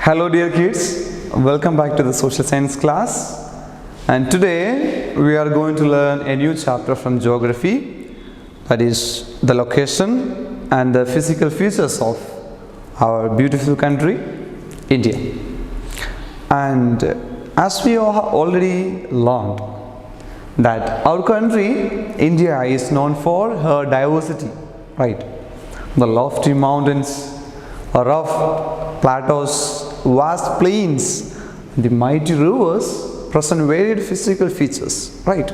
Hello dear kids, welcome back to the social science class, and today we are going to learn a new chapter from geography, that is the location and the physical features of our beautiful country India. And as we have already learned that our country India is known for her diversity, right? The lofty mountains, rough plateaus, vast plains, the mighty rivers present varied physical features, right?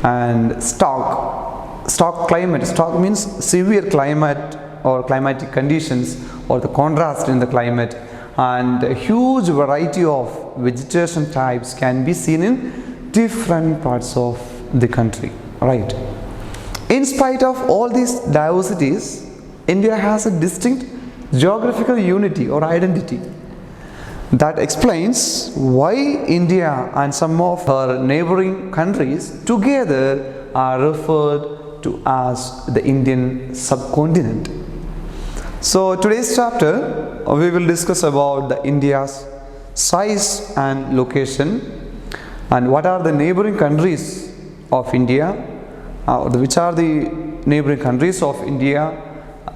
And stark climate. Stark means severe climate or climatic conditions, or the contrast in the climate, and a huge variety of vegetation types can be seen in different parts of the country, right? In spite of all these diversities, India has a distinct geographical unity or identity that explains why India and some of her neighboring countries together are referred to as the Indian subcontinent. So today's chapter we will discuss about the India's size and location, and what are the neighboring countries of India, which are the neighboring countries of India,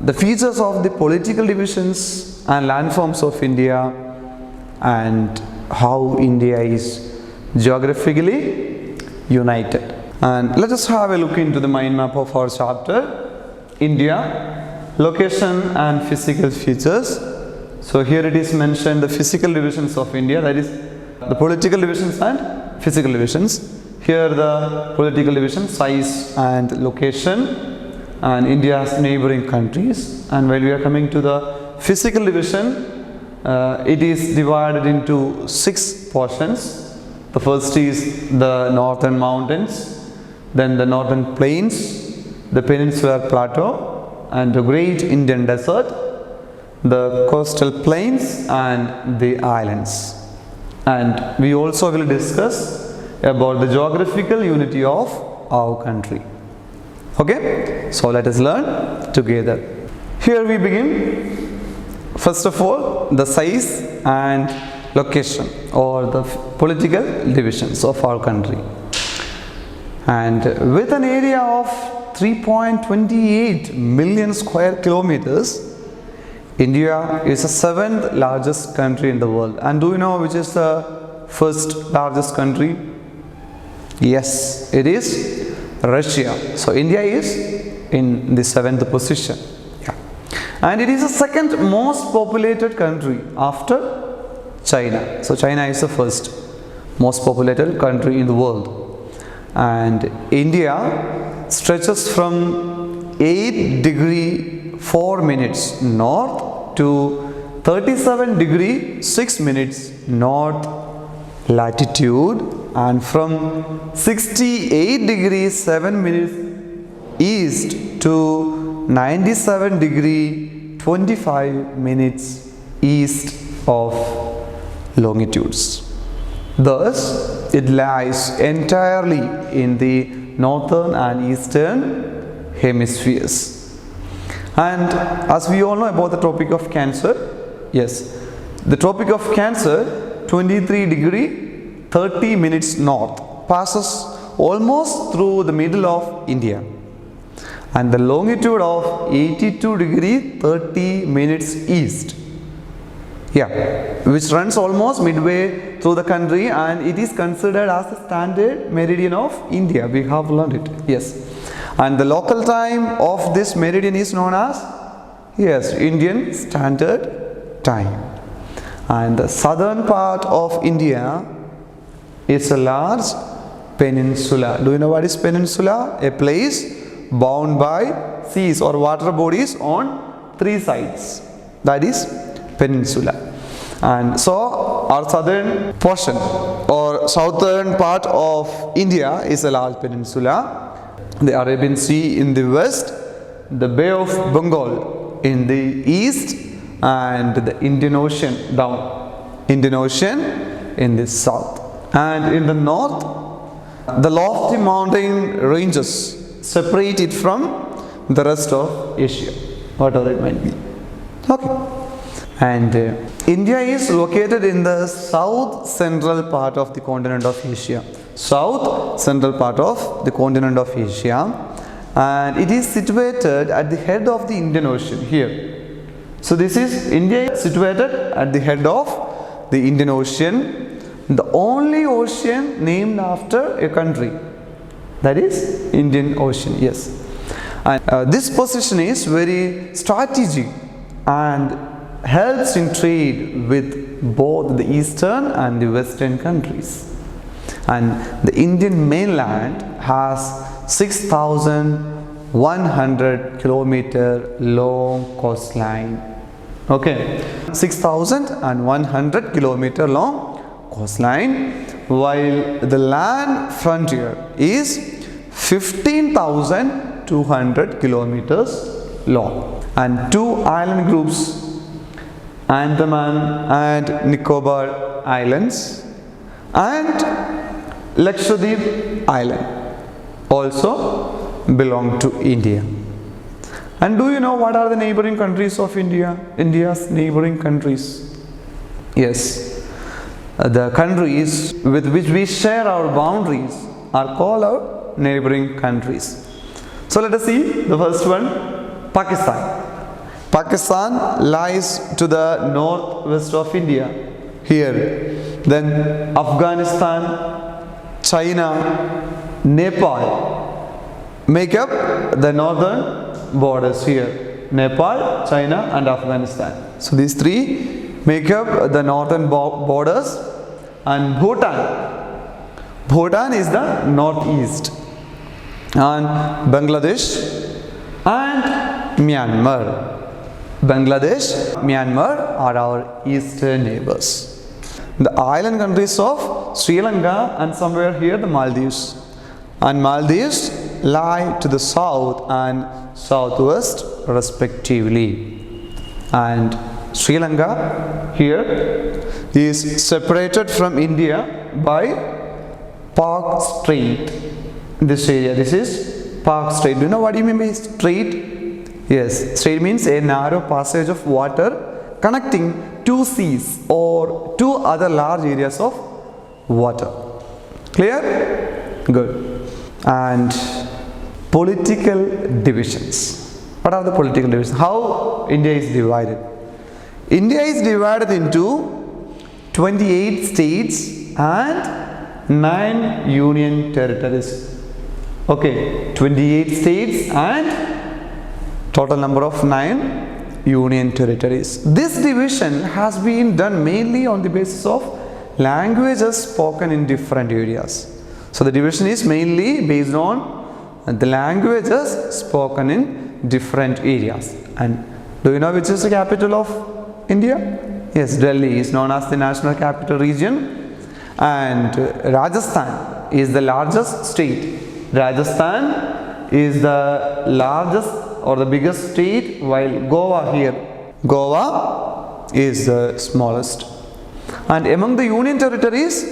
the features of the political divisions and landforms of India, and how India is geographically united. And let us have a look into the mind map of our chapter, India, location and physical features. So here it is mentioned the physical divisions of India, that is the political divisions and physical divisions. Here the political division, size and location, and India's neighboring countries. And while we are coming to the physical division, it is divided into 6 portions. The first is the northern mountains, then the northern plains, the peninsular plateau and the great Indian desert, the coastal plains and the islands. And we also will discuss about the geographical unity of our country. Okay, so let us learn together. Here we begin. First of all, the size and location, or the political divisions of our country. And with an area of 3.28 million square kilometers, India is the 7th largest country in the world. And do you know which is the first largest country? Yes, it is Russia. So India is in the 7th position. Yeah. And it is the second most populated country after China. So China is the first most populated country in the world. And India stretches from 8 degree 4 minutes north to 37 degree 6 minutes north latitude, and from 68 degrees 7 minutes east to 97 degree 25 minutes east of longitudes. Thus, it lies entirely in the northern and eastern hemispheres. And as we all know about the Tropic of Cancer, yes, the Tropic of Cancer, 23 degree 30 minutes north, passes almost through the middle of India, and the longitude of 82 degree 30 minutes east, which runs almost midway through the country, and it is considered as the standard meridian of India. We have learned it, yes. And the local time of this meridian is known as, yes, Indian Standard Time. And the southern part of India is a large peninsula. Do you know what is peninsula? A place bound by seas or water bodies on 3 sides. That is peninsula. And so our southern portion or southern part of India is a large peninsula. The Arabian Sea in the west, the Bay of Bengal in the east, and the Indian Ocean in the south. And in the north, the lofty mountain ranges separate it from the rest of Asia, whatever it might be. Okay. And India is located in the south central part of the continent of Asia. South central part of the continent of Asia, and it is situated at the head of the Indian Ocean here. So this is India situated at the head of the Indian Ocean, the only ocean named after a country, that is Indian Ocean. Yes, and this position is very strategic and helps in trade with both the eastern and the western countries. And the Indian mainland has 6,100 kilometer long coastline. Okay, 6,100 kilometer long coastline, while the land frontier is 15,200 kilometers long. And two island groups, Andaman and Nicobar Islands and Lakshadweep Island, also belong to India. And do you know what are the neighboring countries of India? India's neighboring countries. Yes, the countries with which we share our boundaries are called our neighboring countries. So let us see the first one, Pakistan. Pakistan lies to the northwest of India here. Then Afghanistan, China, Nepal make up the northern borders here. Nepal, China and Afghanistan. So these three make up the northern borders. And Bhutan is the northeast. And Bangladesh and Myanmar. Bangladesh, Myanmar are our eastern neighbors. The island countries of Sri Lanka and somewhere here the Maldives. And Maldives lie to the south and southwest respectively. And Sri Lanka here is separated from India by Park Strait. This area, this is Park Strait. Do you know what you mean by strait? Yes, strait means a narrow passage of water connecting two seas or two other large areas of water. Clear? Good. And political divisions. What are the political divisions? How India is divided? India is divided into 28 states and 9 union territories. Okay, 28 states and total number of 9 union territories. This division has been done mainly on the basis of languages spoken in different areas. So the division is mainly based on the languages spoken in different areas. And do you know which is the capital of India? Yes, Delhi is known as the national capital region. And Rajasthan is the largest state. Rajasthan is the largest or the biggest state, while Goa is the smallest. And among the union territories,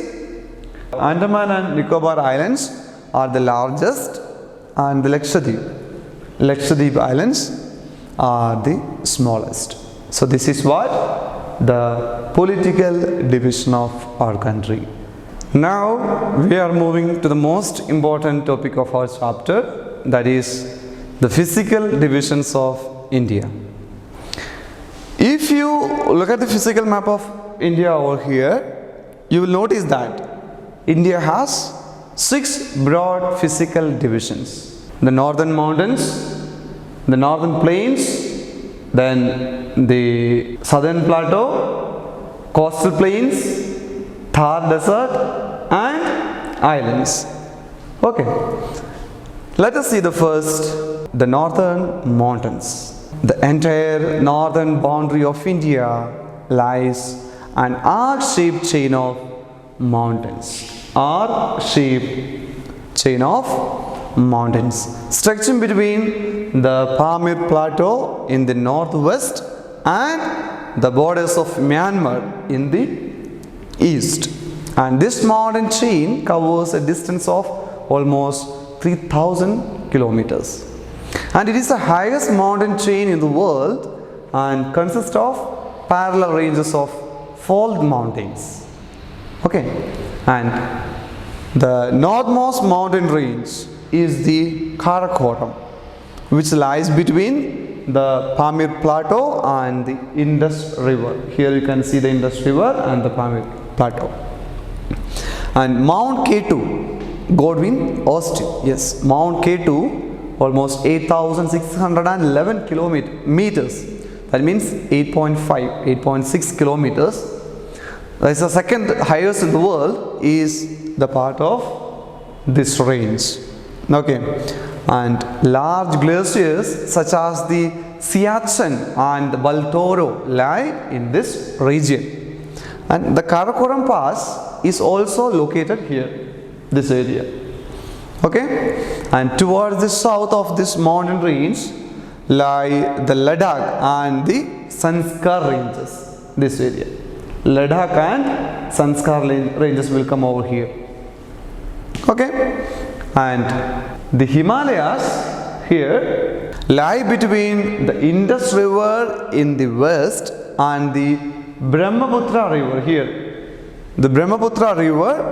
Andaman and Nicobar Islands are the largest, and the Lakshadweep Islands are the smallest. So this is what the political division of our country. Now we are moving to the most important topic of our chapter, that is the physical divisions of India. If you look at the physical map of India over here, you will notice that India has 6 broad physical divisions. The northern mountains, the northern plains, then the southern plateau, coastal plains, Thar desert and islands. Okay, let us see the first, the northern mountains. The entire northern boundary of India lies an arc-shaped chain of mountains. Arc-shaped chain of mountains stretching between the Pamir Plateau in the northwest and the borders of Myanmar in the east. And this mountain chain covers a distance of almost 3,000 kilometers. And it is the highest mountain chain in the world and consists of parallel ranges of fold mountains. Okay, and the northmost mountain range is the Karakoram, which lies between the Pamir Plateau and the Indus River. Here you can see the Indus River and the Pamir Plateau. And Mount K2, Godwin Austen. Yes, Mount K2, almost 8,611 kilometers. That means 8.6 kilometers. That is the second highest in the world, is the part of this range. Okay, and large glaciers such as the Siachen and the Baltoro lie in this region. And the Karakoram Pass is also located here, this area. Okay, and towards the south of this mountain range lie the Ladakh and the Sanskar ranges, this area. Ladakh and Sanskar ranges will come over here. Okay, and the Himalayas here lie between the Indus River in the west and the Brahmaputra River here. The Brahmaputra River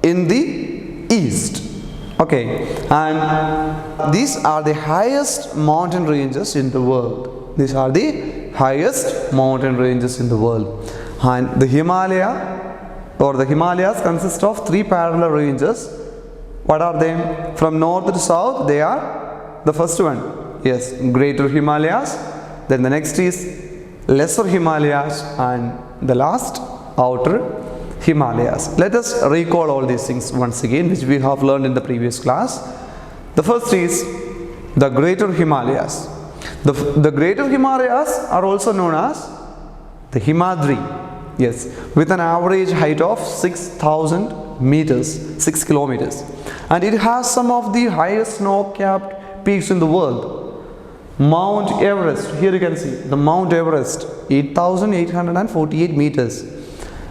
in the east. Okay, and these are the highest mountain ranges in the world. These are the highest mountain ranges in the world. And the Himalayas consist of three parallel ranges. What are they? From north to south, they are the first one. Yes, Greater Himalayas. Then the next is Lesser Himalayas, and the last Outer Himalayas. Let us recall all these things once again, which we have learned in the previous class. The first is the Greater Himalayas. The Greater Himalayas are also known as the Himadri. Yes, with an average height of 6,000 meters, 6 kilometers. And it has some of the highest snow-capped peaks in the world. Mount Everest, here you can see the Mount Everest, 8,848 meters.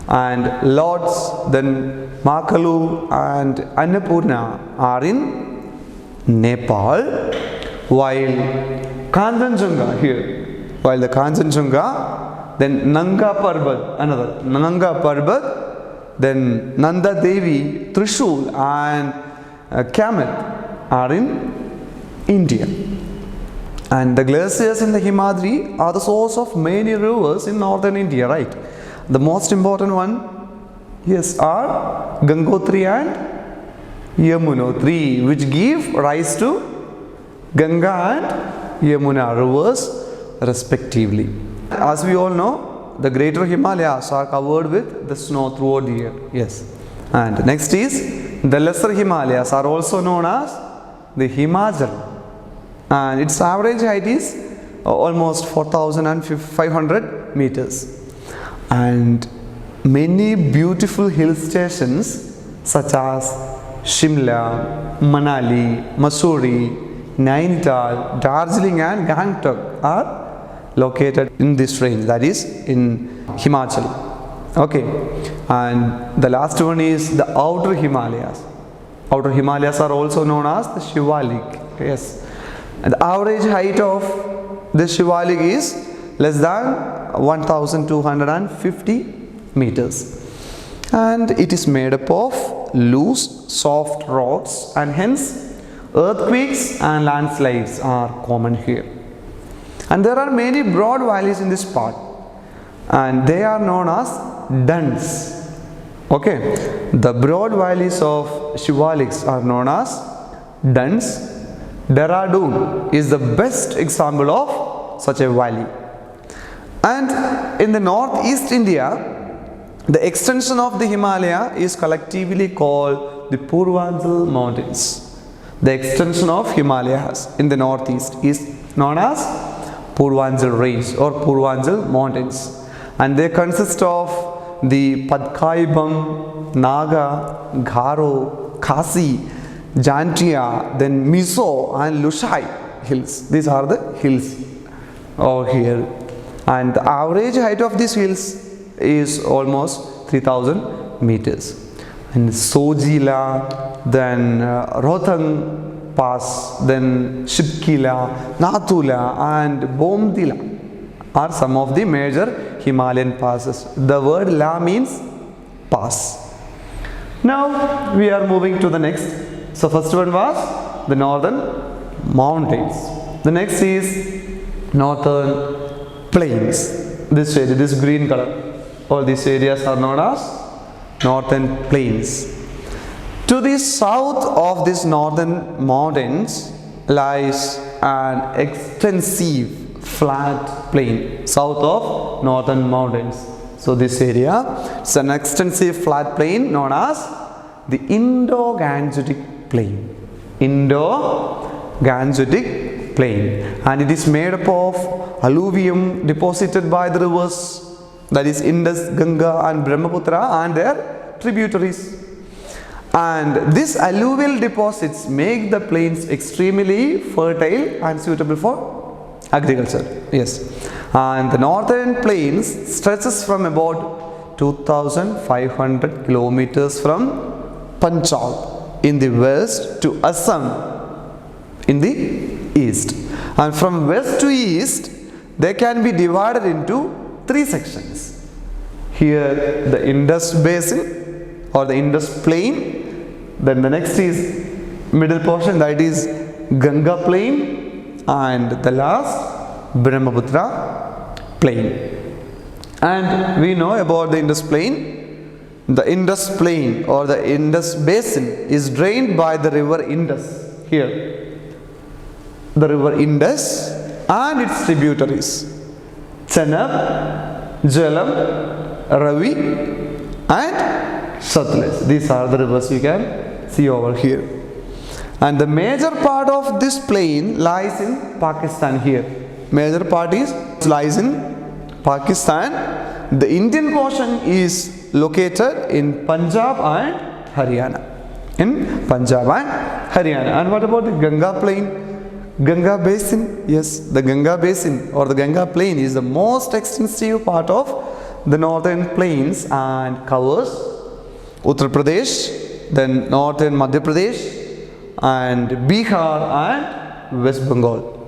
And Lodz, then Makalu and Annapurna are in Nepal, while Kanchenjunga here, while the Kanchenjunga, then Nanga Parbat, another Nanga Parbat, then Nanda Devi, Trishul and Kamet are in India. And the glaciers in the Himadri are the source of many rivers in northern India, right? The most important one, yes, are Gangotri and Yamunotri, which give rise to Ganga and Yamuna rivers respectively. As we all know, the Greater Himalayas are covered with the snow throughout the year. Yes. And next is the Lesser Himalayas, are also known as the Himachal. And its average height is almost 4,500 meters. And many beautiful hill stations such as Shimla, Manali, Mussoorie, Nainital, Darjeeling and Gangtok are located in this range, that is in Himachal. Okay, and the last one is the Outer Himalayas. Outer Himalayas are also known as the Shivalik. Yes, and the average height of this Shivalik is less than 1,250 meters, and it is made up of loose, soft rocks, and hence earthquakes and landslides are common here. And there are many broad valleys in this part, and they are known as duns. Okay, the broad valleys of Shivaliks are known as duns. Dehradun is the best example of such a valley. And in the northeast India, the extension of the Himalaya is collectively called the Purvanchal Mountains. The extension of Himalayas in the northeast is known as Purvanchal Range or Purvanchal Mountains, and they consist of the Padkaibang, Naga, Garo, Khasi, Jantia, then Mizo and Lushai hills. These are the hills over here, and the average height of these hills is almost 3,000 meters. And Sojila, then Rohtang Pass, then Shipkila, Nathula and Bomdila are some of the major Himalayan passes. The word La means pass. Now we are moving to the next. So first one was the northern mountains. The next is northern plains. This area, this green color. All these areas are known as northern plains. To the south of these northern mountains lies an extensive flat plain south of northern mountains. So this area is an extensive flat plain known as the Indo-Gangetic plain. Indo-Gangetic plain, and it is made up of alluvium deposited by the rivers, that is Indus, Ganga and Brahmaputra and their tributaries. And these alluvial deposits make the plains extremely fertile and suitable for agriculture. Yes. And the northern plains stretches from about 2,500 kilometers from Punjab in the west to Assam in the east. And from west to east, they can be divided into three sections. Here the Indus basin or the Indus plain. Then the next is middle portion, that is Ganga plain, and the last Brahmaputra plain. And we know about the Indus plain. The Indus plain or the Indus basin is drained by the river Indus. Here the river Indus and its tributaries Chenab, Jhelum, Ravi and Satluj. These are the rivers you can see over here. And the major part of this plain lies in Pakistan here. Major part lies in Pakistan. The Indian portion is located in Punjab and Haryana. In Punjab and Haryana. And what about the Ganga plain? Ganga basin? Yes, the Ganga basin or the Ganga plain is the most extensive part of the northern plains and covers Uttar Pradesh, then northern Madhya Pradesh and Bihar and West Bengal.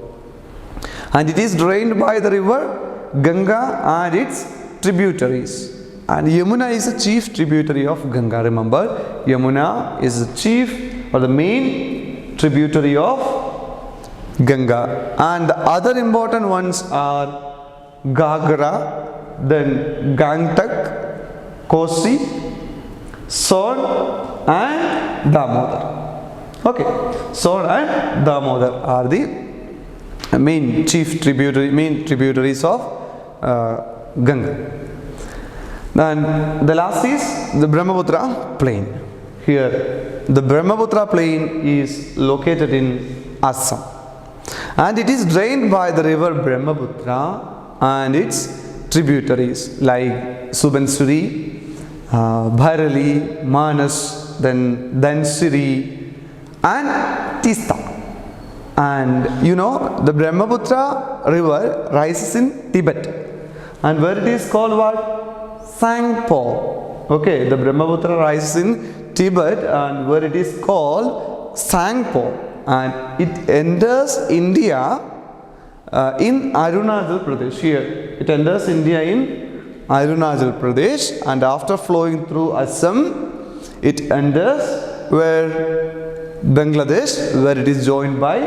And it is drained by the river Ganga and its tributaries. And Yamuna is the chief tributary of Ganga. Remember, Yamuna is the chief or the main tributary of Ganga. And the other important ones are Gagra, then Gangtok, Kosi, Son and Damodar. Okay, Son and Damodar are the main tributaries of Ganga. Then the last is the Brahmaputra plain. Here the Brahmaputra plain is located in Assam, and it is drained by the river Brahmaputra and its tributaries like Subansiri, Bhairali, Manas, then Dhansiri and Tista. And you know, the Brahmaputra river rises in Tibet, and where it is called what? Sangpo. Okay, the Brahmaputra rises in Tibet and where it is called Sangpo, and it enters India in Arunachal Pradesh. Here it enters India in Arunachal Pradesh, and after flowing through Assam it enters where Bangladesh, where it is joined by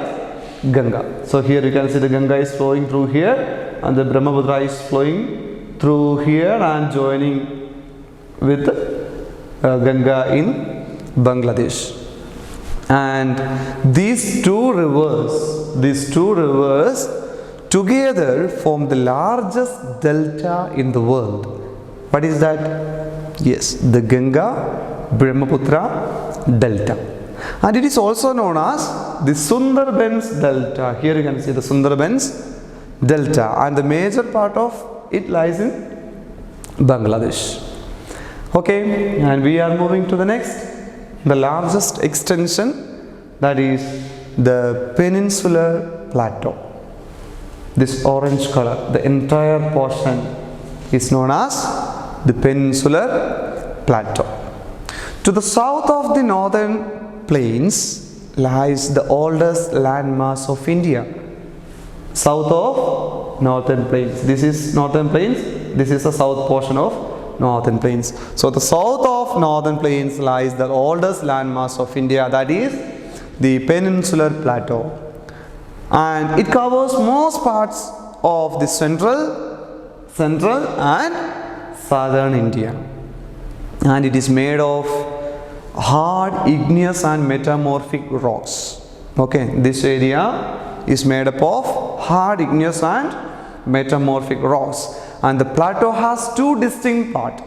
Ganga. So here you can see the Ganga is flowing through here and the Brahmaputra is flowing through here and joining with Ganga in Bangladesh. And these two rivers together form the largest delta in the world. What is that? Yes, the Ganga Brahmaputra delta. And it is also known as the Sundarbans delta. Here you can see the Sundarbans delta, and the major part of it lies in Bangladesh. Okay, and we are moving to the next, the largest extension, that is the Peninsular Plateau. This orange color, the entire portion is known as the Peninsular Plateau. To the south of the northern plains lies the oldest landmass of India. South of northern plains. This is northern plains. This is the south portion of northern plains. So the south of northern plains lies the oldest landmass of India, that is the Peninsular Plateau, and it covers most parts of the central and southern India, and it is made of hard igneous and metamorphic rocks. Okay, this area is made up of hard igneous and metamorphic rocks, and the plateau has two distinct parts.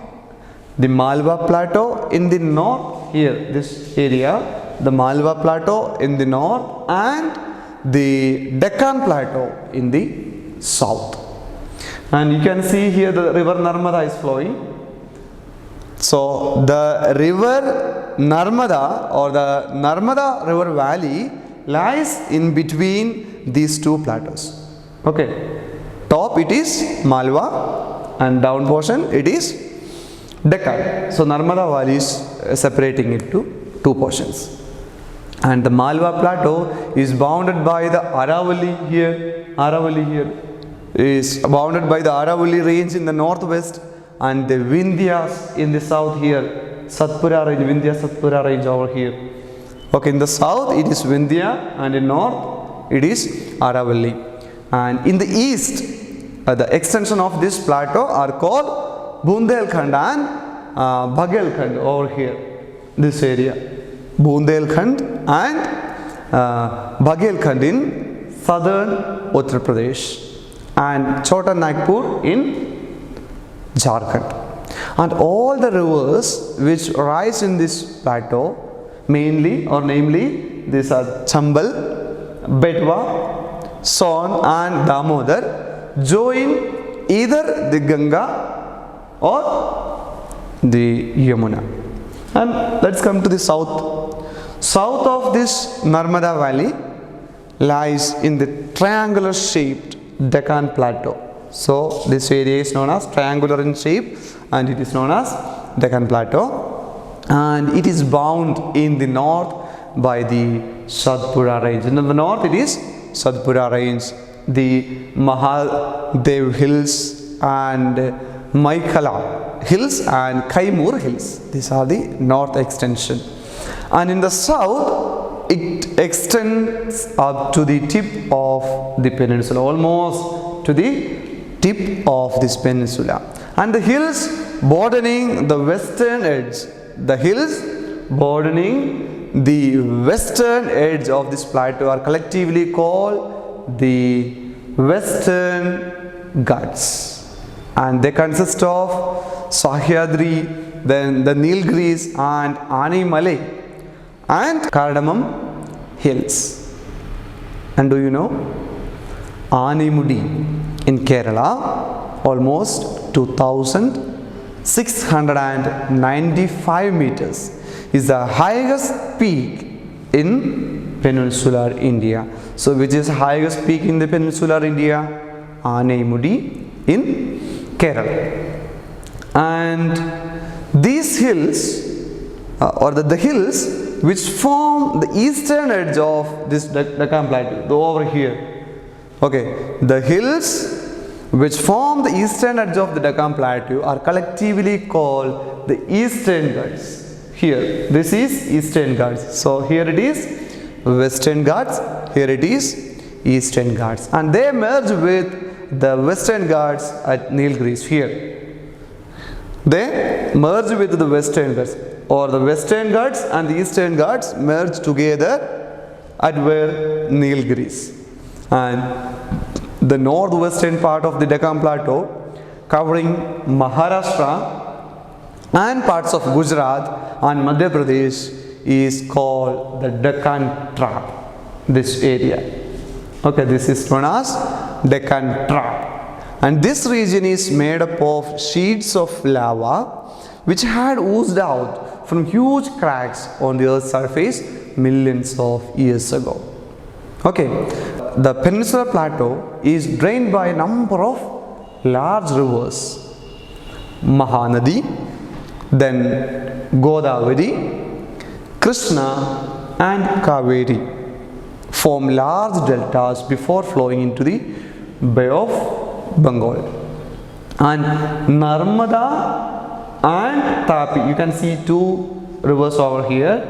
The Malwa Plateau in the north, here this area, the Malwa Plateau in the north, and the Deccan Plateau in the south. And you can see here the river Narmada is flowing. So the river Narmada, or the Narmada river valley, lies in between these two plateaus. Okay, top it is Malwa and down portion it is Deccan. So Narmada valley is separating it to two portions. And the Malwa Plateau is bounded by the Aravalli here. Aravalli here is bounded by the Aravalli range in the northwest, and the Vindhyas in the south here. Satpura range, Vindhya Satpura range over here. Okay, in the south it is Vindhya, and in north it is Aravalli. And in the east, the extension of this plateau are called Bundelkhand and Bagelkhand over here. This area. Bundelkhand and Bagelkhand in southern Uttar Pradesh, and Chota Nagpur in Jharkhand. And all the rivers which rise in this plateau, mainly or namely, these are Chambal, Betwa, Son and Damodar, join either the Ganga or the Yamuna. And let's come to the south. South of this Narmada valley lies in the triangular shaped Deccan Plateau. So this area is known as triangular in shape, and it is known as Deccan Plateau, and it is bound in the north by the Satpura range. In the north it is Satpura range, the Mahadev hills and Maikala hills and Kaimur hills. These are the north extension. And in the south it extends up to the tip of the peninsula, almost to the tip of this peninsula. And the hills bordering the western edge, the hills bordering the western edge of this plateau are collectively called the Western Ghats, and they consist of Sahyadri, then the Nilgiris and Animalai and Cardamom hills. And do you know, Animudi in Kerala, almost 2,695 meters, is the highest peak in peninsular India. So which is highest peak in the peninsular India? Animudi in Kerala. And these hills or the hills which form the eastern edge of this Deccan Plateau, over here. Okay, the hills which form the eastern edge of the Deccan Plateau are collectively called the Eastern Ghats. Here, this is Eastern Ghats. So here it is Western Ghats, here it is Eastern Ghats, and they merge with the Western Ghats at Nilgiris here. They merge with the Western Ghats, or the Western Ghats and the Eastern Ghats merge together at where? Nilgiris. And the northwestern part of the Deccan Plateau, covering Maharashtra and parts of Gujarat and Madhya Pradesh, is called the Deccan Trap, this area. Okay, this is known as Deccan Trap. And this region is made up of sheets of lava which had oozed out from huge cracks on the earth's surface millions of years ago. Okay, the peninsular plateau is drained by a number of large rivers. Mahanadi, then Godavari, Krishna and Kaveri form large deltas before flowing into the Bay of Bengal. And Narmada and Tapi, you can see two rivers over here.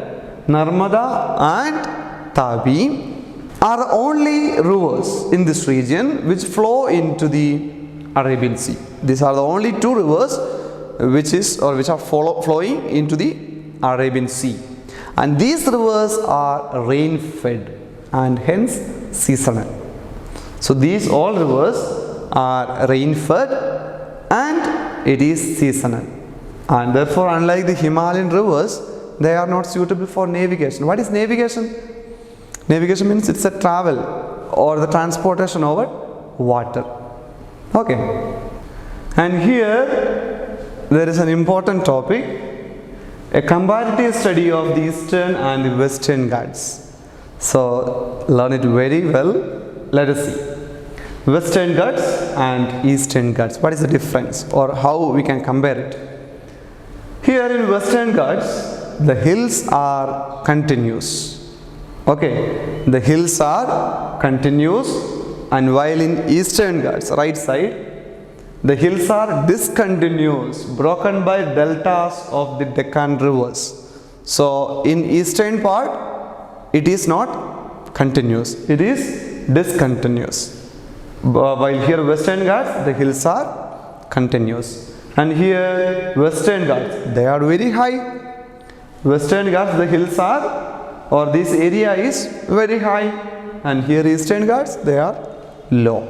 Narmada and Tapi are the only rivers in this region which flow into the Arabian Sea. These are the only two rivers which are flowing into the Arabian Sea. And these rivers are rain fed and hence seasonal. So these all rivers are rain fed and it is seasonal. And therefore, unlike the Himalayan rivers, they are not suitable for navigation. What is navigation? Navigation means it's a travel or the transportation over water. Okay. And here there is an important topic, a comparative study of the Eastern and the Western Ghats. So learn it very well. Let us see. Western Ghats and Eastern Ghats. What is the difference or how we can compare it? Here in Western Ghats, the hills are continuous. Okay, the hills are continuous, and while in Eastern Ghats, right side, the hills are discontinuous, broken by deltas of the Deccan rivers. So in eastern part, it is not continuous, it is discontinuous. While here Western Ghats, the hills are continuous. And here Western Ghats, they are very high. Western Ghats, the hills are, or this area is very high. And here Eastern Ghats, they are low.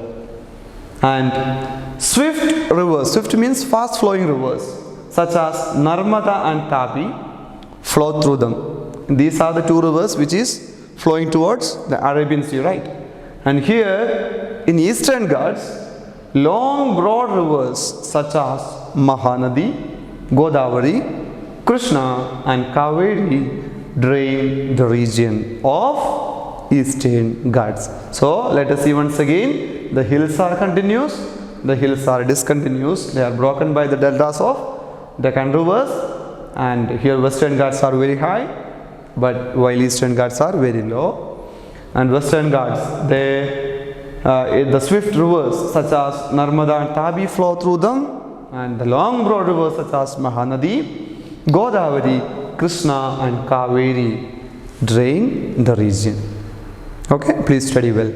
And swift rivers, swift means fast flowing rivers, such as Narmada and Tapi flow through them. These are the two rivers which is flowing towards the Arabian Sea, right? And here in Eastern Ghats, long broad rivers such as Mahanadi, Godavari, Krishna and Kaveri drain the region of Eastern Ghats. So let us see once again, the hills are continuous, the hills are discontinuous, they are broken by the deltas of Deccan rivers, and here Western Ghats are very high, but while Eastern Ghats are very low. And Western Ghats, the swift rivers such as Narmada and Tapi flow through them, and the long broad rivers such as Mahanadi, Godavari, Krishna and Kaveri drain the region. Okay, please study well.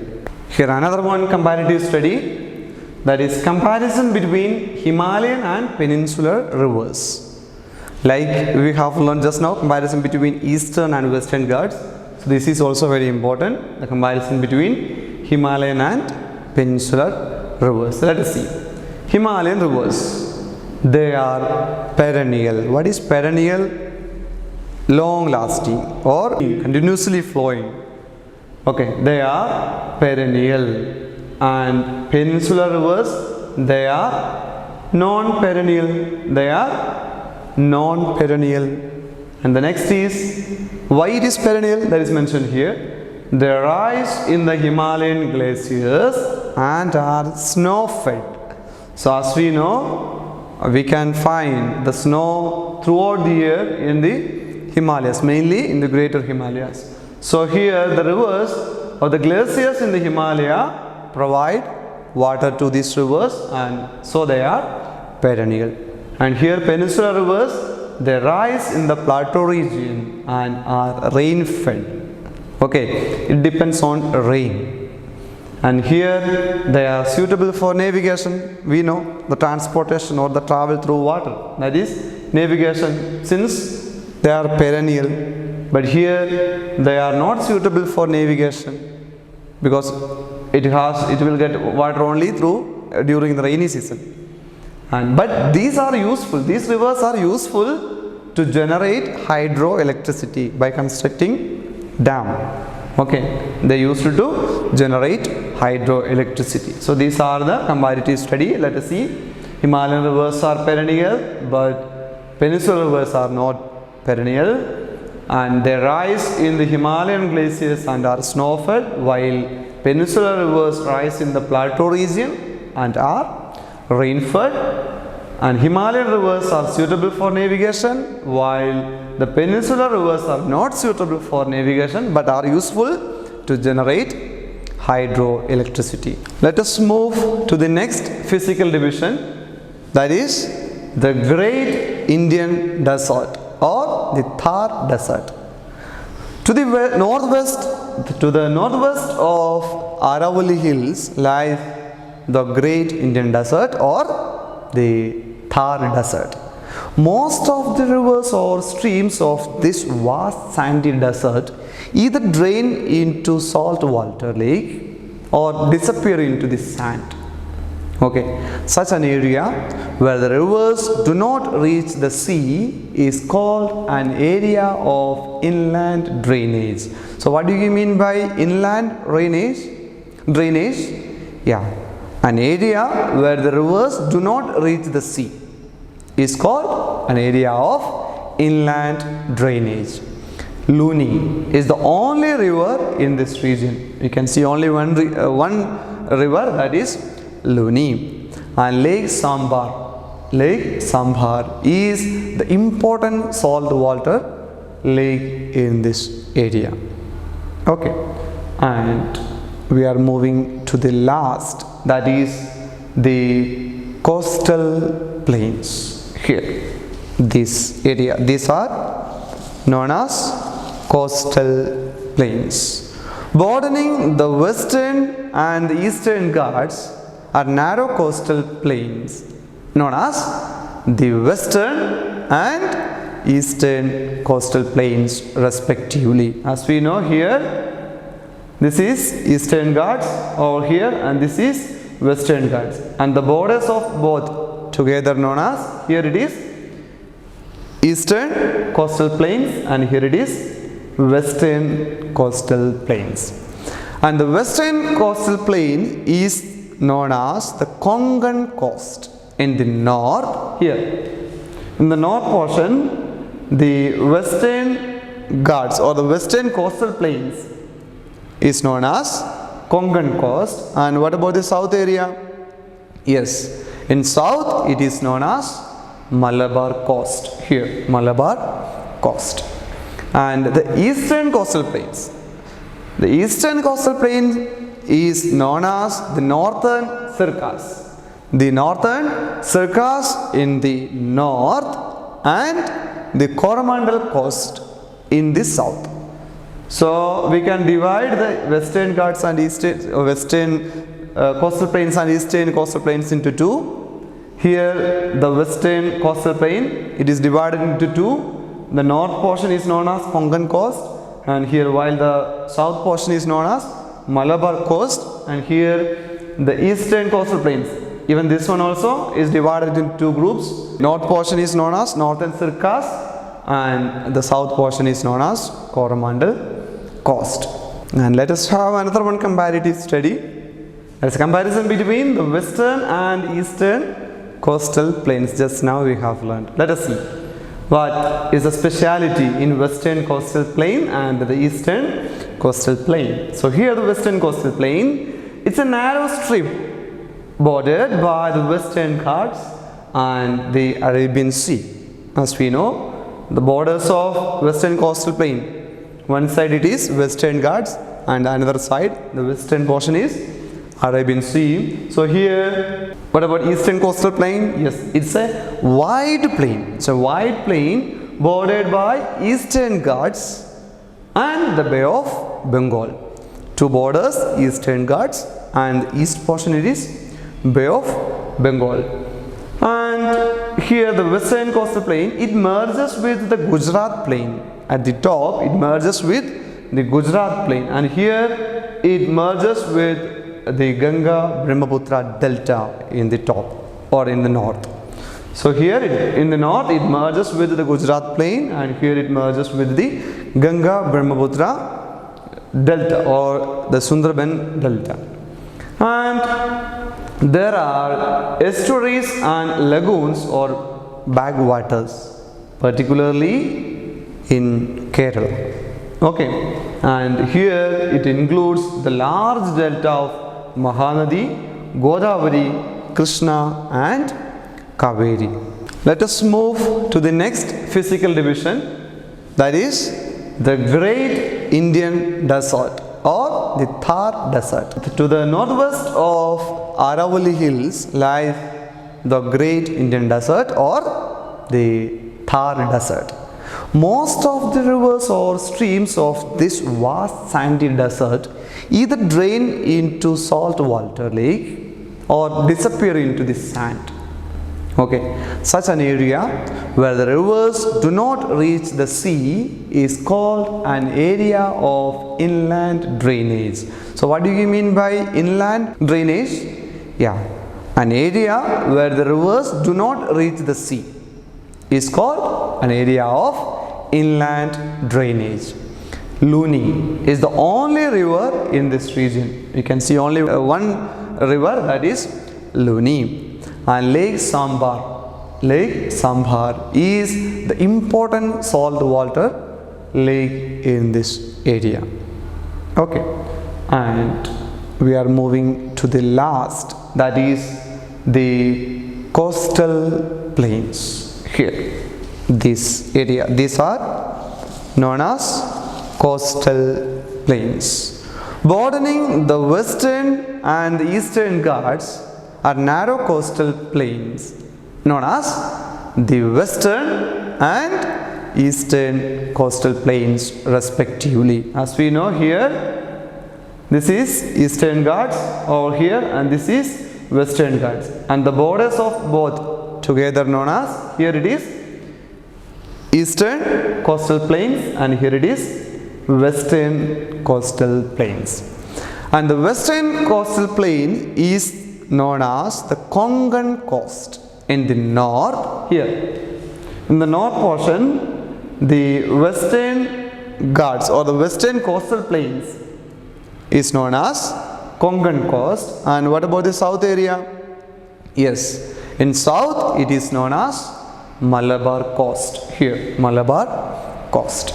Here another one comparative study, that is comparison between Himalayan and peninsular rivers. Like we have learned just now, comparison between Eastern and Western Ghats. So this is also very important, the comparison between Himalayan and peninsular rivers. Let us see. Himalayan rivers, they are perennial. What is perennial? Long lasting or continuously flowing. Okay, they are perennial. And peninsular rivers, they are non-perennial. They are non-perennial. And the next is, why it is perennial? That is mentioned here. They rise in the Himalayan glaciers and are snow-fed. So as we know, we can find the snow throughout the year in the Himalayas, mainly in the greater Himalayas. So here the rivers or the glaciers in the Himalaya provide water to these rivers, and so they are perennial. And here peninsular rivers, they rise in the plateau region and are rain fed. Okay, it depends on rain. And here they are suitable for navigation. We know the transportation or the travel through water, that is navigation, since they are perennial. But here they are not suitable for navigation because it will get water only during the rainy season. But these are useful, these rivers are useful to generate hydroelectricity by constructing dam. Okay, they used to generate hydroelectricity. So these are the comparative study. Let us see. Himalayan rivers are perennial, but peninsular rivers are not perennial, and they rise in the Himalayan glaciers and are snow-fed, while peninsular rivers rise in the plateau region and are rain-fed. And Himalayan rivers are suitable for navigation, while the peninsular rivers are not suitable for navigation but are useful to generate hydroelectricity. Let us move to the next physical division, that is the Great Indian Desert or the Thar Desert. To the northwest of Aravalli Hills lies the Great Indian Desert or the Thar Desert. Most of the rivers or streams of this vast sandy desert either drain into saltwater lake or disappear into the sand. Okay, such an area where the rivers do not reach the sea is called an area of inland drainage. So what do you mean by inland drainage? Yeah, an area where the rivers do not reach the sea is called an area of inland drainage. Luni is the only river in this region. You can see only one river, that is Luni. And Lake Sambar is the important saltwater lake in this area. Okay, and we are moving to the last, that is the coastal plains. Here, this area, these are known as coastal plains. Bordering the western and the eastern Ghats are narrow coastal plains known as the western and eastern coastal plains respectively. As we know here, this is Eastern Ghats over here and this is Western Ghats, and the borders of both together known as, here it is Eastern coastal plains and here it is Western coastal plains. And the Western coastal plain is known as the Konkan coast in the north. Here in the north portion, the Western Ghats or the Western coastal plains is known as Konkan coast. And what about the south area? Yes, in south it is known as Malabar coast. Here Malabar coast. And the eastern coastal plains, the eastern coastal plain is known as the Northern Circas. The Northern Circas in the north and the Coromandel coast in the south. So we can divide the Western Ghats and Western coastal plains and Eastern coastal plains into two. Here the Western coastal plain, it is divided into two. The north portion is known as Konkan coast, and here while the south portion is known as Malabar coast, and here the eastern coastal plains, even this one also is divided into two groups. North portion is known as Northern Circas and the south portion is known as Coromandel coast. And let us have another one comparative study. There's a comparison between the western and eastern coastal plains. Just now we have learned. Let us see what is the speciality in western coastal plain and the eastern coastal plain. So here the western coastal plain, it's a narrow strip bordered by the Western Ghats and the Arabian Sea. As we know, the borders of western coastal plain, one side it is Western Ghats and another side the western portion is Arabian Sea. So here, what about eastern coastal plain? Yes, it's a wide plain. It's a wide plain bordered by Eastern Ghats and the Bay of Bengal. Two borders, Eastern Ghats and the east portion it is Bay of Bengal. And here the western coastal plain, it merges with the Gujarat plain. At the top it merges with the Gujarat plain, and here it merges with the Ganga Brahmaputra delta in the top or in the north. So here in the north it merges with the Gujarat plain, and here it merges with the Ganga Brahmaputra delta or the Sundarban delta. And there are estuaries and lagoons or backwaters, particularly in Kerala. Okay, and here it includes the large delta of Mahanadi, Godavari, Krishna and Kaveri. Let us move to the next physical division, that is the Great Indian Desert or the Thar Desert. To the northwest of Aravalli Hills lies the Great Indian Desert or the Thar Desert. Most of the rivers or streams of this vast sandy desert either drain into saltwater lake or disappear into the sand. Okay, such an area where the rivers do not reach the sea is called an area of inland drainage. So what do you mean by inland drainage? Yeah, an area where the rivers do not reach the sea is called an area of inland drainage. Luni is the only river in this region. You can see only one river, that is Luni. And Lake Sambar is the important saltwater lake in this area. Okay, and we are moving to the last, that is the coastal plains. Here, this area, these are known as coastal plains. Bordering the western and the eastern Ghats are narrow coastal plains known as the western and eastern coastal plains respectively. As we know here, this is eastern Ghats over here and this is western Ghats, and the borders of both together known as, here it is eastern coastal plains and here it is western coastal plains. And the western coastal plain is known as the Konkan coast in the north. Here in the north portion, the western Ghats or the western coastal plains is known as Konkan coast. And what about the south area? Yes, in south it is known as Malabar coast. Here, Malabar coast.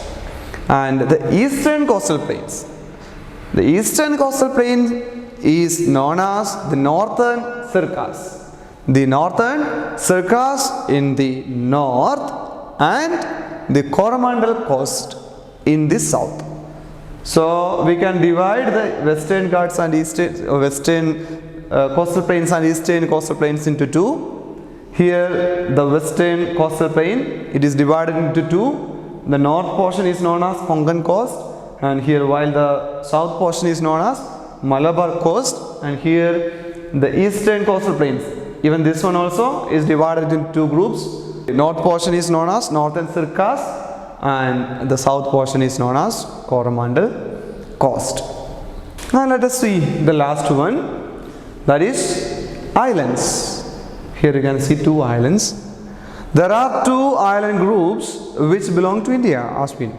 And the eastern coastal plains, the eastern coastal plain is known as the Northern Circas. The Northern Circas in the north and the Coromandel coast in the south. So we can divide the western Ghats and western coastal plains and eastern coastal plains into two. Here the western coastal plain, it is divided into two. The north portion is known as Konkan coast, and here while the south portion is known as Malabar coast, and here the eastern coastal plains, even this one also is divided into two groups. The north portion is known as Northern Circas and the south portion is known as Coromandel coast. Now let us see the last one, that is islands. Here you can see two islands. There are two island groups which belong to India, as we know.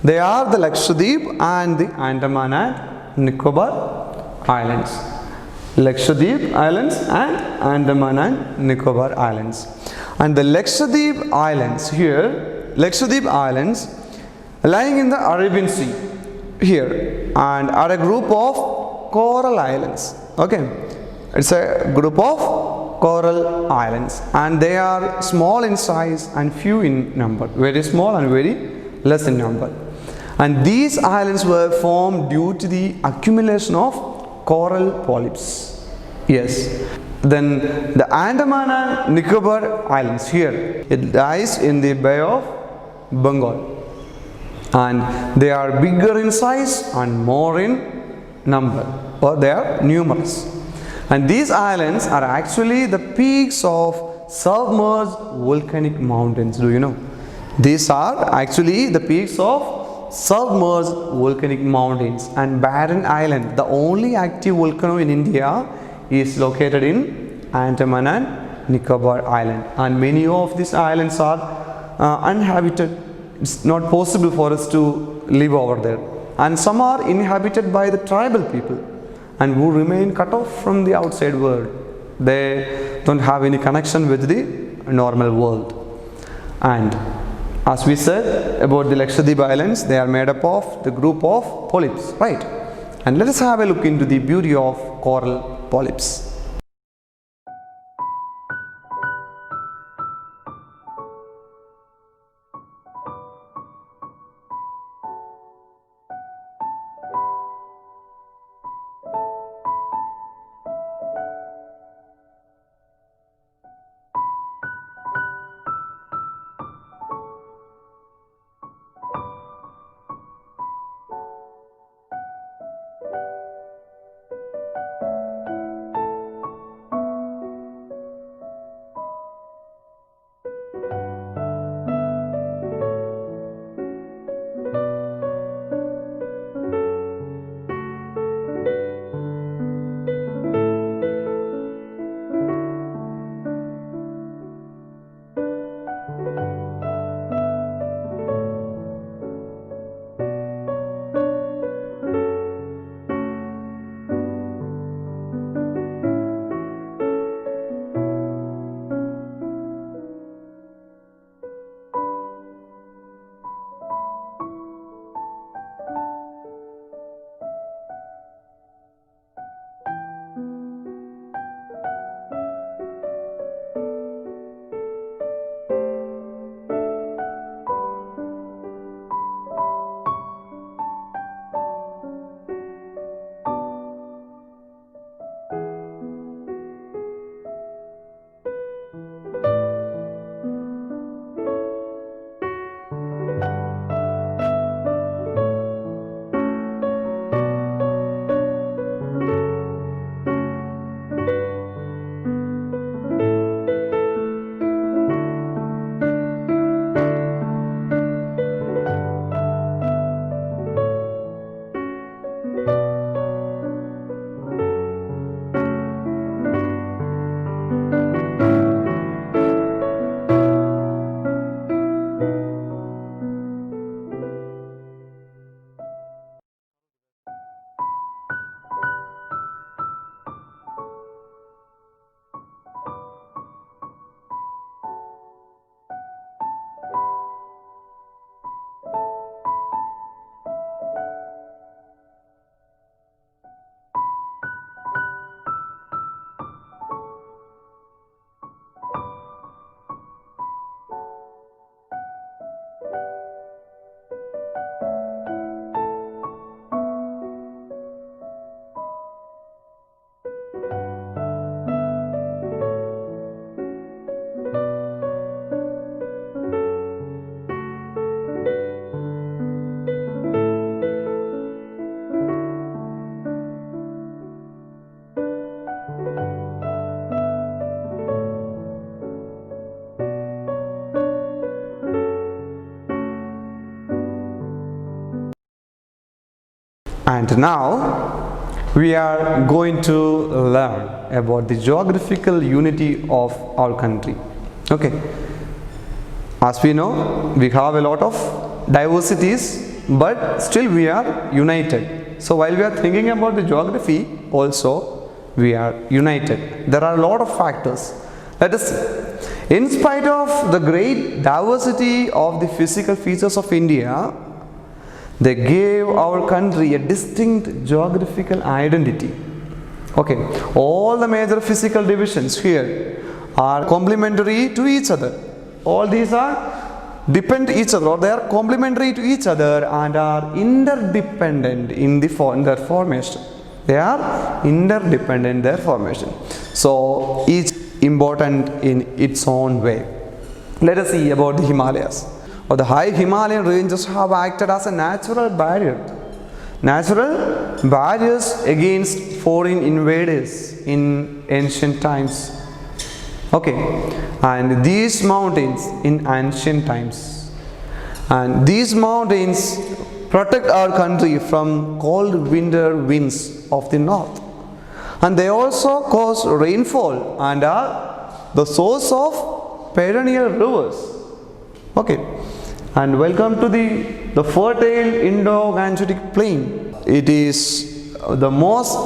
They are the Lakshadweep and the Andaman and Nicobar Islands. Lakshadweep Islands and Andaman and Nicobar Islands. And the Lakshadweep Islands here, Lakshadweep Islands lying in the Arabian Sea here and are a group of coral islands. Okay, it's a group of coral islands and they are small in size and few in number, very small and very less in number. And these islands were formed due to the accumulation of coral polyps. Yes. Then the Andaman and Nicobar Islands here, it lies in the Bay of Bengal. And they are bigger in size and more in number, or they are numerous. And these islands are actually the peaks of submerged volcanic mountains. Do you know? These are actually the peaks of submerged volcanic mountains. And Barren Island, the only active volcano in India, is located in Andaman and Nicobar Island. And many of these islands are uninhabited. It's not possible for us to live over there. And some are inhabited by the tribal people and who remain cut off from the outside world. They don't have any connection with the normal world. And as we said about the Lakshadweep Islands, they are made up of the group of polyps, right? And let us have a look into the beauty of coral polyps. And now we are going to learn about the geographical unity of our country. Okay, as we know, we have a lot of diversities, but still we are united. So while we are thinking about the geography, also we are united. There are a lot of factors. Let us see. In spite of the great diversity of the physical features of India, they gave our country a distinct geographical identity. Okay, all the major physical divisions here are complementary to each other. All these are depend each other, or they are complementary to each other and are interdependent in their formation. They are interdependent in their formation. So each important in its own way. Let us see about the Himalayas. The high Himalayan ranges have acted as a natural barriers against foreign invaders in ancient times. Okay, and these mountains in ancient times, and these mountains protect our country from cold winter winds of the north, and they also cause rainfall and are the source of perennial rivers. Okay, and welcome to the fertile Indo-Gangetic plain. It is the most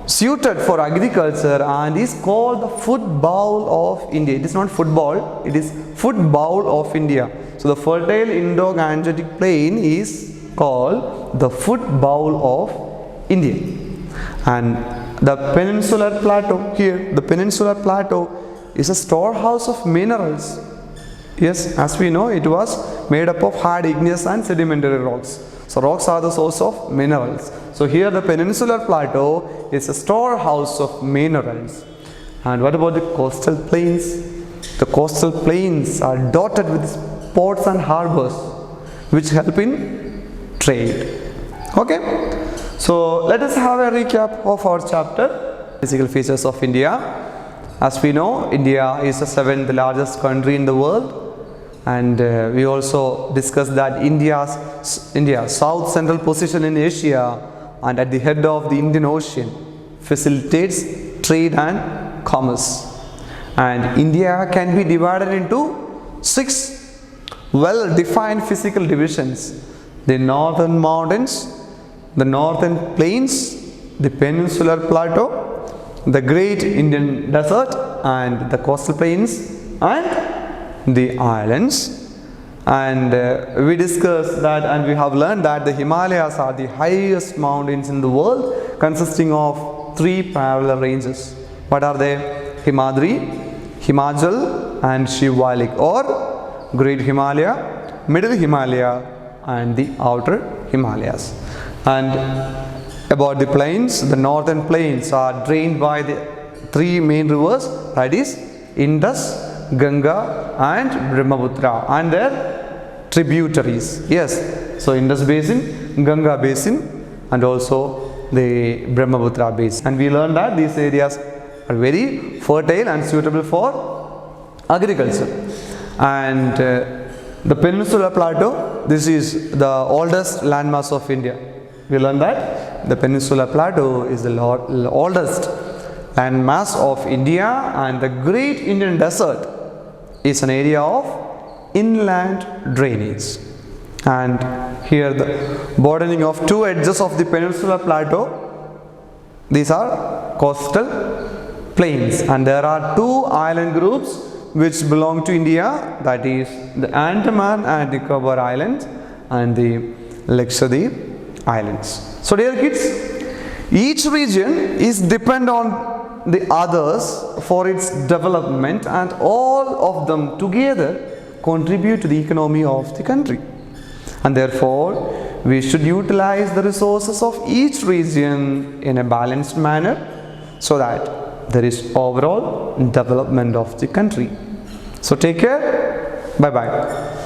suited for agriculture and is called the food bowl of India. It is not football, it is food bowl of India. So the fertile Indo-Gangetic plain is called the food bowl of India. And the peninsular plateau here, the peninsular plateau is a storehouse of minerals. Yes, as we know, it was made up of hard igneous and sedimentary rocks. So rocks are the source of minerals. So here the peninsular plateau is a storehouse of minerals. And what about the coastal plains? The coastal plains are dotted with ports and harbors which help in trade. Okay, so let us have a recap of our chapter, Physical Features of India. As we know, India is the 7th largest country in the world. And we also discussed that India's south central position in Asia and at the head of the Indian Ocean facilitates trade and commerce. And India can be divided into 6 well-defined physical divisions: the northern mountains, the northern plains, the peninsular plateau, the great Indian desert, and the coastal plains, and the islands. And we discussed that, and we have learned that the Himalayas are the highest mountains in the world, consisting of 3 parallel ranges. What are they? Himadri, Himachal, and Shivalik, or Great Himalaya, Middle Himalaya, and the Outer Himalayas. And about the plains, the northern plains are drained by the 3 main rivers, that is Indus, Ganga, and Brahmaputra, and their tributaries. Yes, so Indus Basin, Ganga Basin, and also the Brahmaputra Basin. And we learned that these areas are very fertile and suitable for agriculture. And the Peninsular Plateau, this is the oldest landmass of India. We learned that the Peninsular Plateau is the oldest landmass of India, and the Great Indian Desert is an area of inland drainage. And here the broadening of 2 edges of the Peninsular Plateau, these are coastal plains, and there are 2 island groups which belong to India, that is the Andaman and Nicobar Islands and the Lakshadweep Islands. So dear kids, each region is dependent on the others for its development, and all of them together contribute to the economy of the country. And therefore, we should utilize the resources of each region in a balanced manner so that there is overall development of the country. So take care. Bye bye.